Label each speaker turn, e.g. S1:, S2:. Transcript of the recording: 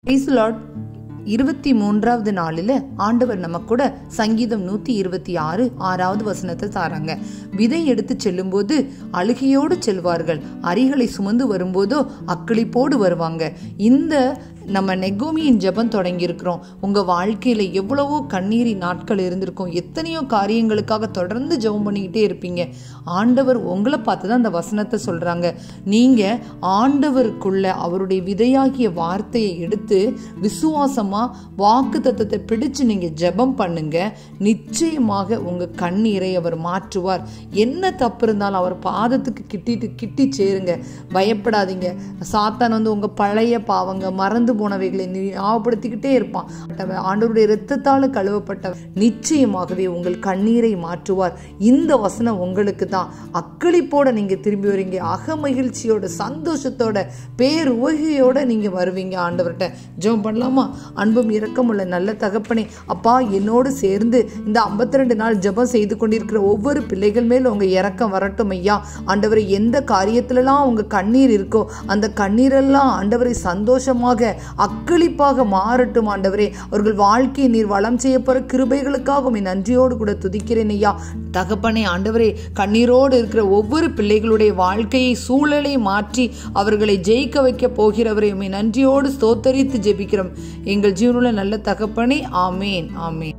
S1: 23வது நாளில் ஆண்டவர் நம்ம கூட சங்கீதம் 126 6வது வசனத்தை தாராங்க. விதை எடுத்து செல்லும் போது அழுகையோடு செல்வார்கள், அரிகளை சுமந்து வரும்போதோ அக்களிப்போடு வருவாங்க. இந்த நம்ம நெகோமியின் ஜெபம் தொடங்கி இருக்கிறோம். உங்க வாழ்க்கையில எவ்வளவோ கண்ணீரின் நாட்கள் இருந்திருக்கும். எத்தனையோ காரியங்களுக்காக தொடர்ந்து ஜெபம் பண்ணிக்கிட்டே இருப்பீங்க. ஆண்டவர் உங்களை பார்த்துதான் அந்த வசனத்தை சொல்றாங்க. நீங்க ஆண்டவருக்குள்ள அவருடைய விதையாகிய வார்த்தையை எடுத்து விசுவாசமா வாக்கு தத்தத்தை பிடிச்சு நீங்க ஜெபம் பண்ணுங்க. நிச்சயமாக உங்க கண்ணீரை அவர் மாற்றுவார். என்ன தப்பு இருந்தாலும் அவர் பாதத்துக்கு கிட்டி சேருங்க. பயப்படாதீங்க. சாத்தான் உங்க பழைய பாவங்க மறந்து போனவைகளை ஞாபகப்படுத்திக்கிட்டே இருப்பான். ஆண்டவருடைய இரத்தத்தால் கழுவப்பட்ட நிச்சயமாகவே உங்கள் கண்ணீரை மாற்றுவார். இந்த வசனம் உங்களுக்கு தான். அக்களிப்போட நீங்க திரும்பி வரீங்க. அகமகிழ்ச்சியோட, சந்தோஷத்தோட, பேருவகையோட நீங்க வருவீங்க. ஆண்டவர்கிட்ட ஜெபம் பண்ணலாமா? அன்பும் இரக்கமுள்ள நல்ல தகப்பனே, அப்பா, என்னோடு சேர்ந்து இந்த 52 நாள் ஜெபம் செய்து கொண்டிருக்கிற ஒவ்வொரு பிள்ளைகள் மேல உங்க இரக்கம் வரட்டும் ஐயா. ஆண்டவரை எந்த காரியத்திலலாம் உங்க கண்ணீர் இருக்கோ அந்த கண்ணீரெல்லாம் ஆண்டவரை சந்தோஷமாக அக்களிப்பாக மாறட்டும். ஆண்டவரே, அவர்கள் வாழ்க்கையை நீர் வளம் செய்ய போற கிருபைகளுக்காக நன்றியோடு கூட துதிக்கிறேன் ஐயா. தகப்பனே, ஆண்டவரே, கண்ணீரோடு இருக்கிற ஒவ்வொரு பிள்ளைகளுடைய வாழ்க்கையை, சூழலை மாற்றி அவர்களை ஜெயிக்க வைக்க போகிறவரை நன்றியோடு ஸ்தோத்தரித்து ஜெபிக்கிறோம் எங்கள் ஜீவனுள்ள நல்ல தகப்பனே. ஆமேன், ஆமேன்.